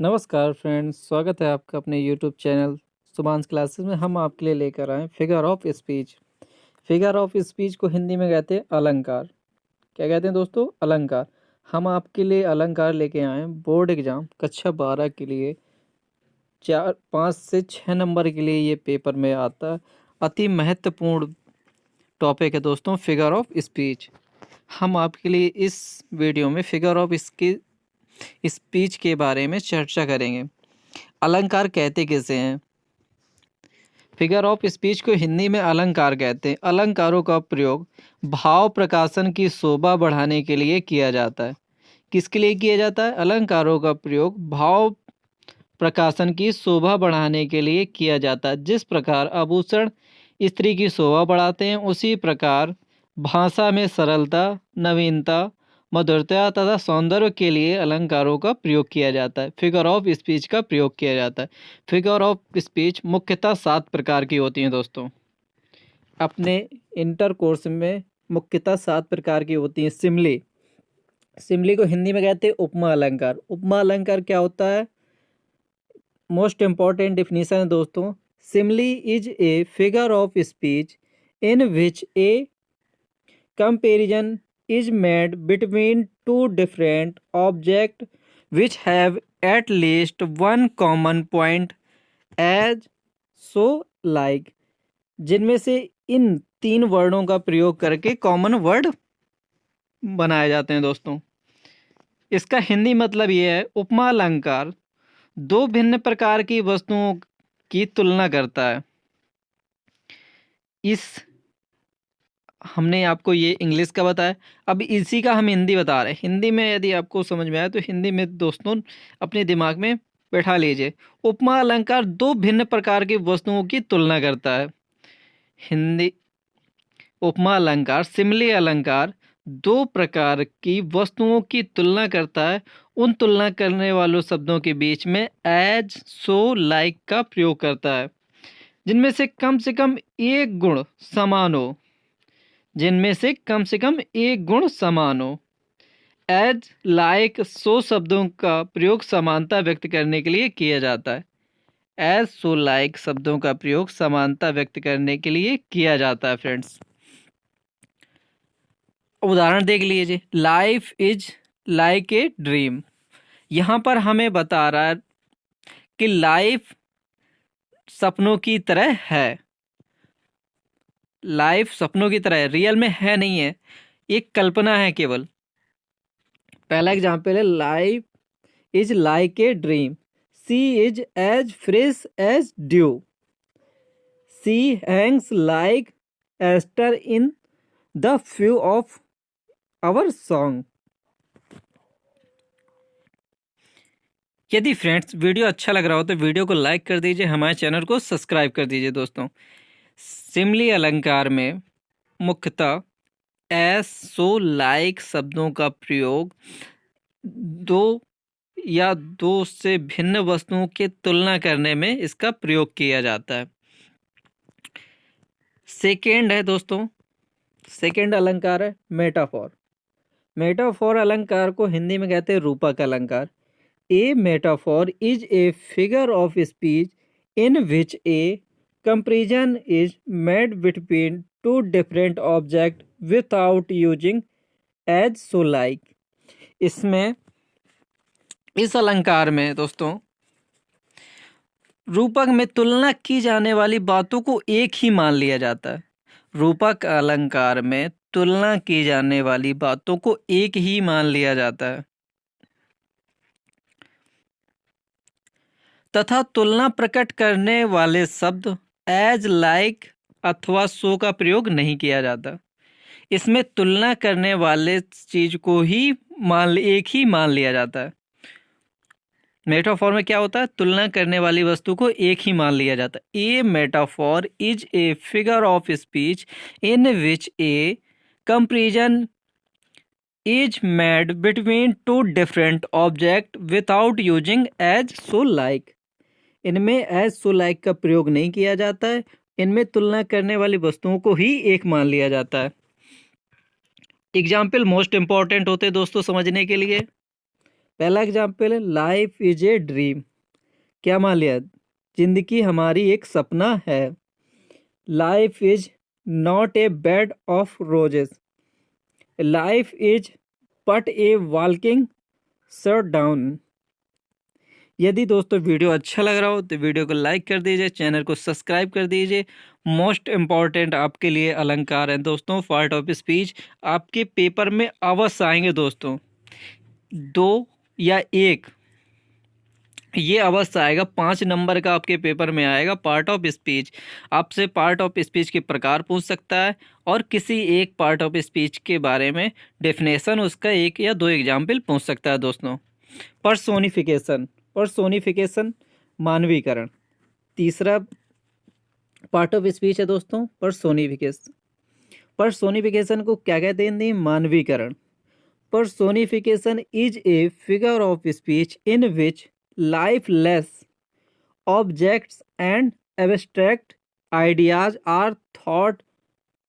नमस्कार फ्रेंड्स, स्वागत है आपका अपने यूट्यूब चैनल सुभांश क्लासेस में। हम आपके लिए लेकर आए figure of speech. Figure of speech को हिंदी में कहते हैं अलंकार। क्या कहते हैं दोस्तों? अलंकार। हम आपके लिए अलंकार लेके आए हैं बोर्ड एग्जाम कक्षा 12 के लिए। 5 से 6 नंबर के लिए ये पेपर में आता है। अति महत्वपूर्ण टॉपिक है दोस्तों फिगर ऑफ स्पीच। हम आपके लिए इस वीडियो में फिगर ऑफ स्पीच के बारे में चर्चा करेंगे। अलंकार कहते किसे हैं? फिगर ऑफ स्पीच को हिंदी में अलंकार कहते हैं। अलंकारों का प्रयोग भाव प्रकाशन की शोभा बढ़ाने के लिए किया जाता है। किसके लिए किया जाता है? अलंकारों का प्रयोग भाव प्रकाशन की शोभा बढ़ाने के लिए किया जाता है। जिस प्रकार आभूषण स्त्री की शोभा बढ़ाते हैं, उसी प्रकार भाषा में सरलता, नवीनता, मधुरता तथा सौंदर्य के लिए अलंकारों का प्रयोग किया जाता है। फिगर ऑफ स्पीच का प्रयोग किया जाता है। फिगर ऑफ स्पीच मुख्यतः 7 प्रकार की होती हैं दोस्तों। अपने इंटर कोर्स में मुख्यतः 7 प्रकार की होती हैं। सिमली को हिंदी में कहते हैं उपमा अलंकार। उपमा अलंकार क्या होता है? मोस्ट इम्पॉर्टेंट डिफिनीशन है दोस्तों। Simile is a figure of speech in which a comparison is made between two different objects which have at least one common point as so like, जिनमें से इन 3 वर्णों का प्रयोग करके कॉमन वर्ड बनाए जाते हैं दोस्तों। इसका हिंदी मतलब ये है, उपमा अलंकार 2 भिन्न प्रकार की वस्तुओं की तुलना करता है। इस हमने आपको ये इंग्लिश का बताया, अब इसी का हम हिंदी बता रहे हैं। हिंदी में यदि आपको समझ में आए तो हिंदी में दोस्तों अपने दिमाग में बैठा लीजिए। उपमा अलंकार 2 भिन्न प्रकार की वस्तुओं की तुलना करता है। हिंदी उपमा अलंकार, सिमली अलंकार 2 प्रकार की वस्तुओं की तुलना करता है। उन तुलना करने वालों शब्दों के बीच में एज, सो, लाइक का प्रयोग करता है, जिनमें से कम एक गुण समान हो। जिनमें से कम एक गुण समान हो। एज, लाइक, सो शब्दों का प्रयोग समानता व्यक्त करने के लिए किया जाता है। एज, सो, लाइक शब्दों का प्रयोग समानता व्यक्त करने के लिए किया जाता है फ्रेंड्स। उदाहरण देख लीजिए। Life is like a dream. यहाँ पर हमें बता रहा है कि लाइफ सपनों की तरह है। लाइफ सपनों की तरह है, रियल में है नहीं है, एक कल्पना है केवल। पहला एग्जाम्पल है, life is like a dream, she is as fresh as dew, she hangs like a star in the few of our song. यदि फ्रेंड्स वीडियो अच्छा लग रहा हो तो वीडियो को लाइक कर दीजिए, हमारे चैनल को सब्सक्राइब कर दीजिए दोस्तों। सिमली अलंकार में मुख्यतः एस, सो, लाइक शब्दों का प्रयोग 2 या 2 से भिन्न वस्तुओं की तुलना करने में इसका प्रयोग किया जाता है। सेकेंड है दोस्तों, सेकेंड अलंकार है मेटाफोर। मेटाफोर अलंकार को हिंदी में कहते हैं रूपक अलंकार। A metaphor is a figure of speech in which a comparison is made between 2 different object without using as, so, like. इसमें इस अलंकार में दोस्तों रूपक में तुलना की जाने वाली बातों को एक ही मान लिया जाता है। रूपक अलंकार में तुलना की जाने वाली बातों को एक ही मान लिया जाता है तथा तुलना प्रकट करने वाले शब्द एज, लाइक अथवा सो का प्रयोग नहीं किया जाता। इसमें तुलना करने वाले चीज को ही एक ही मान लिया जाता है। मेटाफोर में क्या होता है? तुलना करने वाली वस्तु को एक ही मान लिया जाता है। A metaphor is a figure of speech in which a comparison is made between 2 different object without using as, so, like. इनमें एज, सो, लाइक का प्रयोग नहीं किया जाता है। इनमें तुलना करने वाली वस्तुओं को ही एक मान लिया जाता है। एग्जाम्पल मोस्ट इंपॉर्टेंट होते हैं दोस्तों समझने के लिए। पहला एग्जाम्पल है लाइफ इज ए ड्रीम, क्या मान लिया, जिंदगी हमारी एक सपना है। Life is not a bed of roses, life is but A walking shut down. यदि दोस्तों वीडियो अच्छा लग रहा हो तो वीडियो को लाइक कर दीजिए, चैनल को सब्सक्राइब कर दीजिए। मोस्ट इम्पॉर्टेंट आपके लिए अलंकार हैं दोस्तों, पार्ट ऑफ स्पीच आपके पेपर में अवश्य आएंगे दोस्तों, 2 या 1 ये अवश्य आएगा। 5 नंबर का आपके पेपर में आएगा पार्ट ऑफ स्पीच। आपसे पार्ट ऑफ स्पीच के प्रकार पूछ सकता है और किसी एक पार्ट ऑफ स्पीच के बारे में डेफिनेशन उसका 1 या 2 एग्जाम्पल पूछ सकता है दोस्तों। पर्सोनिफिकेशन, पर्सोनिफिकेशन मानवीकरण, तीसरा पार्ट ऑफ स्पीच है दोस्तों पर्सोनिफिकेशन। पर्सोनिफिकेशन को क्या कहते हैं हिंदी? मानवीकरण। Personification is a figure of speech in which lifeless objects and abstract ideas are thought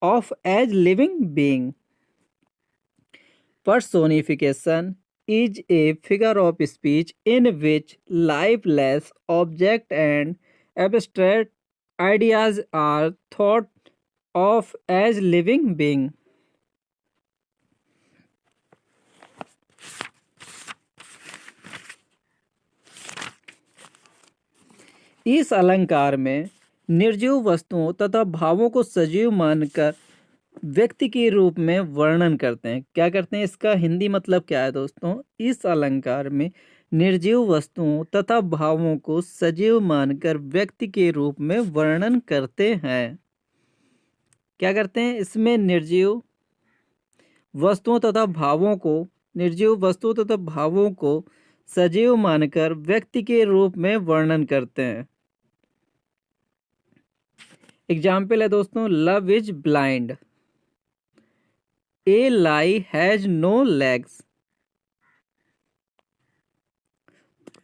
of as living being. Personification is a figure of speech in which lifeless objects and abstract ideas are thought of as living being. इस अलंकार में निर्जीव वस्तुओं तथा भावों को सजीव मानकर व्यक्ति के रूप में वर्णन करते हैं। क्या करते हैं? इसका हिंदी मतलब क्या है दोस्तों? इस अलंकार में निर्जीव वस्तुओं तथा भावों को सजीव मानकर व्यक्ति के रूप में वर्णन करते हैं। क्या करते हैं? इसमें निर्जीव वस्तुओं तथा भावों को, निर्जीव वस्तुओं तथा भावों को सजीव मानकर व्यक्ति के रूप में वर्णन करते हैं। एग्जाम्पल है दोस्तों love is blind, a lie has no legs.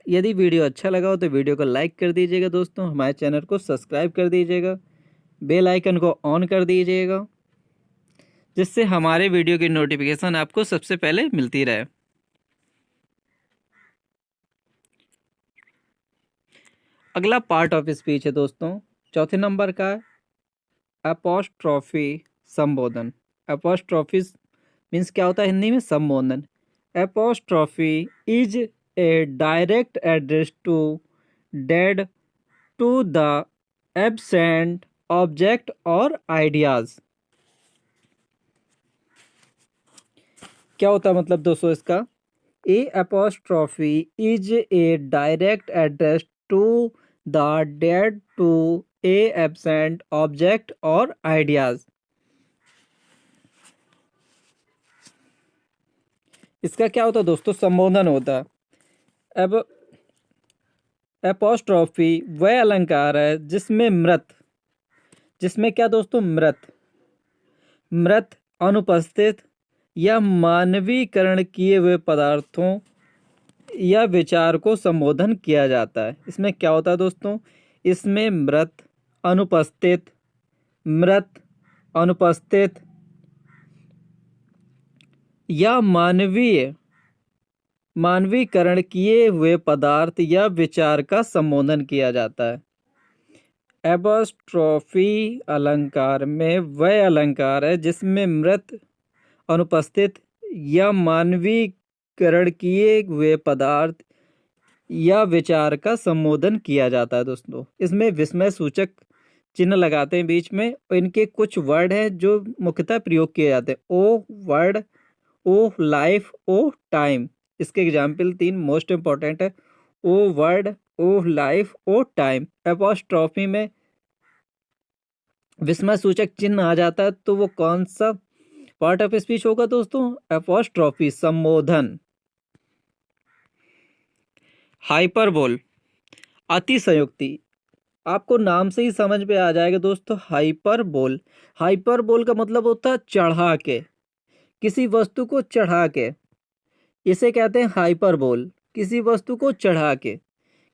यदि वीडियो अच्छा लगा हो तो वीडियो को लाइक कर दीजिएगा दोस्तों, हमारे चैनल को सब्सक्राइब कर दीजिएगा, बेल आइकन को ऑन कर दीजिएगा, जिससे हमारे वीडियो की नोटिफिकेशन आपको सबसे पहले मिलती रहे। अगला पार्ट ऑफ स्पीच है दोस्तों, चौथे नंबर का एपोस्ट्रॉफी संबोधन। एपोस्ट्रॉफी मीन्स क्या होता है हिंदी में? संबोधन। Apostrophe is a direct address to dead to the absent object or ideas. क्या होता है मतलब दोस्तों इसका? A apostrophe is a direct address to the dead to a absent object or ideas. इसका क्या होता है दोस्तों? संबोधन होता है। अब एपोस्ट्रॉफी वह अलंकार है जिसमें मृत, जिसमें क्या दोस्तों? मृत, अनुपस्थित या मानवीकरण किए हुए पदार्थों या विचार को संबोधन किया जाता है। इसमें क्या होता है दोस्तों? इसमें मृत, अनुपस्थित या मानवीकरण किए हुए पदार्थ या विचार का संबोधन किया जाता है। एपोस्ट्रॉफी अलंकार में वह अलंकार है जिसमें मृत, अनुपस्थित या मानवीकरण किए हुए पदार्थ या विचार का संबोधन किया जाता है दोस्तों। इसमें विस्मय सूचक चिन्ह लगाते हैं बीच में, और इनके कुछ वर्ड हैं जो मुख्यतः प्रयोग किए जाते हैं। ओ वर्ड, ओ लाइफ, ओ टाइम। इसके एग्जाम्पल 3 मोस्ट इंपॉर्टेंट है। ओ वर्ड, ओ लाइफ, ओ टाइम। एपोस्ट्रॉफी में विस्मय सूचक चिन्ह आ जाता है तो वो कौन सा पार्ट ऑफ स्पीच होगा दोस्तों? एपोस्ट्रॉफी संबोधन। हाइपरबोल, अतिशयोक्ति। आपको नाम से ही समझ में आ जाएगा दोस्तों। हाइपरबोल, हाइपरबोल का मतलब होता है चढ़ा के, किसी वस्तु को चढ़ा के, इसे कहते हैं हाइपरबोल। किसी वस्तु को चढ़ा के,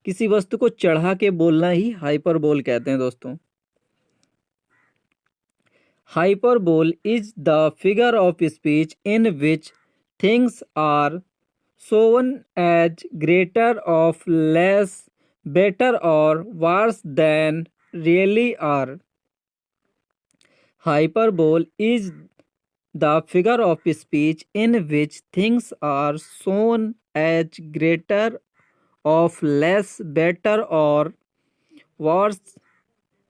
किसी वस्तु को चढ़ा के बोलना ही हाइपरबोल कहते हैं दोस्तों। Hyperbole is the figure of speech in which things are shown as greater of less better or worse than really are. Hyperbole is the figure of speech in which things are shown as greater of less better or worse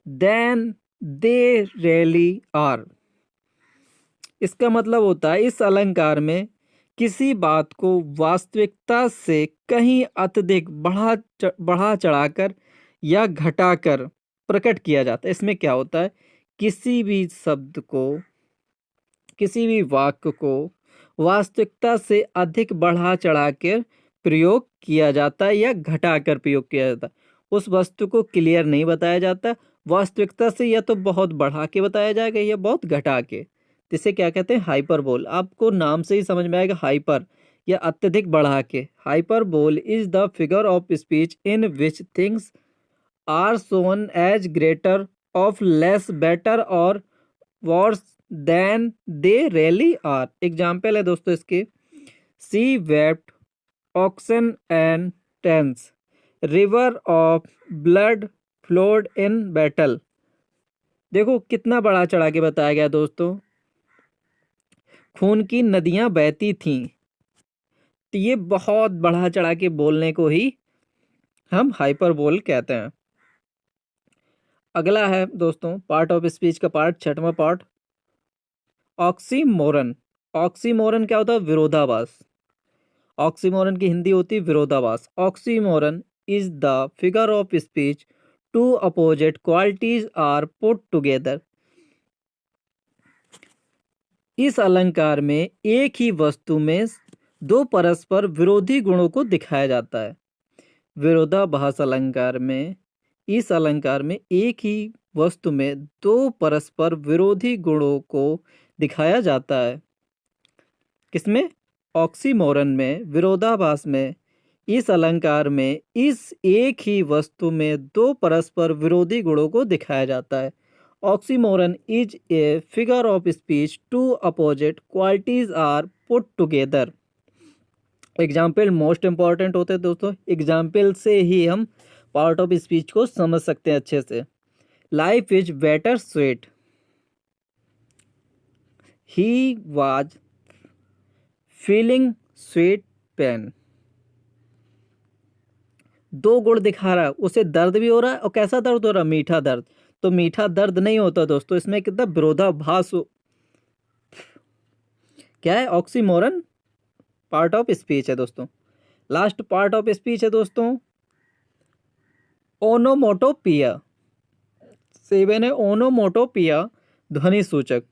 than they really are. इसका मतलब होता है इस अलंकार में किसी बात को वास्तविकता से कहीं अत्यधिक बढ़ा चढ़ाकर या घटाकर प्रकट किया जाता है। इसमें क्या होता है, किसी भी शब्द को, किसी भी वाक्य को वास्तविकता से अधिक बढ़ा चढ़ाकर प्रयोग किया जाता है या घटाकर प्रयोग किया जाता है। उस वस्तु को क्लियर नहीं बताया जाता, वास्तविकता से या तो बहुत बढ़ा के बताया जाएगा या बहुत घटा के। इसे क्या कहते हैं, हाइपरबोल। आपको नाम से ही समझ में आएगा, हाइपर या अत्यधिक बढ़ा के। Hyperbole is the figure of speech in which things are shown as greater of less better or worse than they really are. Example है दोस्तों इसके, सी वेप्ट ऑक्सन and tears, river of blood flowed in battle. देखो कितना बड़ा चढ़ा के बताया गया दोस्तों, खून की नदियां बहती थीं। तो ये बहुत बढ़ा चढ़ा के बोलने को ही हम हाइपरबोल कहते हैं। अगला है दोस्तों पार्ट ऑफ स्पीच का पार्ट, छठवां पार्ट, ऑक्सीमोरन। ऑक्सीमोरन क्या होता है, विरोधाभास। ऑक्सीमोरन की हिंदी होती है विरोधाभास। Oxymoron is the figure of speech two opposite qualities are put together. इस अलंकार में एक ही वस्तु में दो परस्पर विरोधी गुणों को दिखाया जाता है। विरोधाभास अलंकार में, इस अलंकार में एक ही वस्तु में दो परस्पर विरोधी गुणों को दिखाया जाता है। किसमें, ऑक्सीमोरन में, विरोधाभास में। इस अलंकार में इस एक ही वस्तु में दो परस्पर विरोधी गुणों को दिखाया जाता है। Oxymoron is a figure of speech two opposite qualities are put together. Example most important होते हैं दोस्तों, एग्जाम्पल से ही हम पार्ट ऑफ स्पीच को समझ सकते हैं अच्छे से। Life is better sweet, he was feeling sweet pain. दो गुण दिखा रहा है, उसे दर्द भी हो रहा है, और कैसा दर्द हो रहा है, मीठा दर्द। तो मीठा दर्द नहीं होता दोस्तों, इसमें कितना विरोधाभास क्या है, ऑक्सीमोरन पार्ट ऑफ स्पीच है दोस्तों। लास्ट पार्ट ऑफ स्पीच है दोस्तों ओनोमोटोपिया। 7 है ओनोमोटोपिया, ध्वनि सूचक।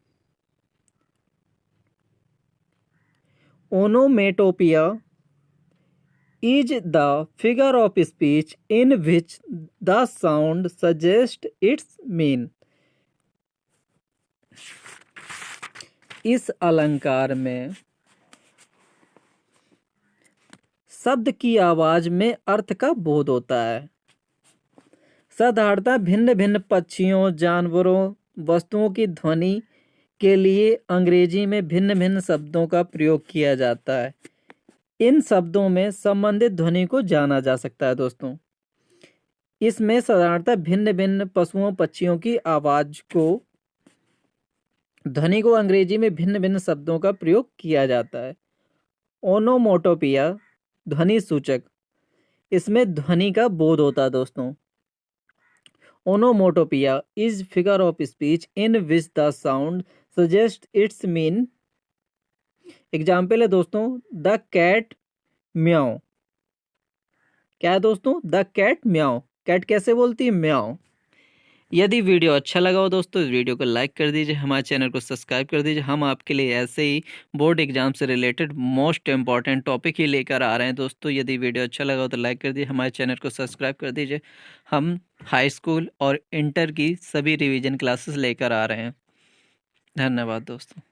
Onomatopoeia is the figure of speech in which the sound suggests its mean। इस अलंकार में शब्द की आवाज में अर्थ का बोध होता है। साधारणतः भिन्न भिन्न पक्षियों, जानवरों, वस्तुओं की ध्वनि के लिए अंग्रेजी में भिन्न भिन्न शब्दों का प्रयोग किया जाता है। इन शब्दों में संबंधित ध्वनि को जाना जा सकता है दोस्तों। इसमें साधारणतः भिन्न भिन्न पशुओं, पक्षियों की आवाज को, ध्वनि को अंग्रेजी में भिन्न भिन्न शब्दों का प्रयोग किया जाता है। ओनोमोटोपिया ध्वनि सूचक, इसमें ध्वनि का बोध होता है दोस्तों। Onomatopoeia is figure of speech in which the sound suggest it's mean. Example है दोस्तों, द कैट म्याओ। क्या है दोस्तों, द कैट म्याओ। कैट कैसे बोलती है, म्याओ। यदि वीडियो अच्छा लगा हो दोस्तों, इस वीडियो को लाइक कर दीजिए, हमारे चैनल को सब्सक्राइब कर दीजिए। हम आपके लिए ऐसे ही बोर्ड एग्जाम से रिलेटेड मोस्ट इंपॉर्टेंट टॉपिक ही लेकर आ रहे हैं दोस्तों। यदि वीडियो अच्छा लगा हो तो लाइक कर दीजिए, हमारे चैनल को सब्सक्राइब कर दीजिए। हम हाई स्कूल और इंटर की सभी रिवीजन क्लासेस लेकर आ रहे हैं। धन्यवाद दोस्तों।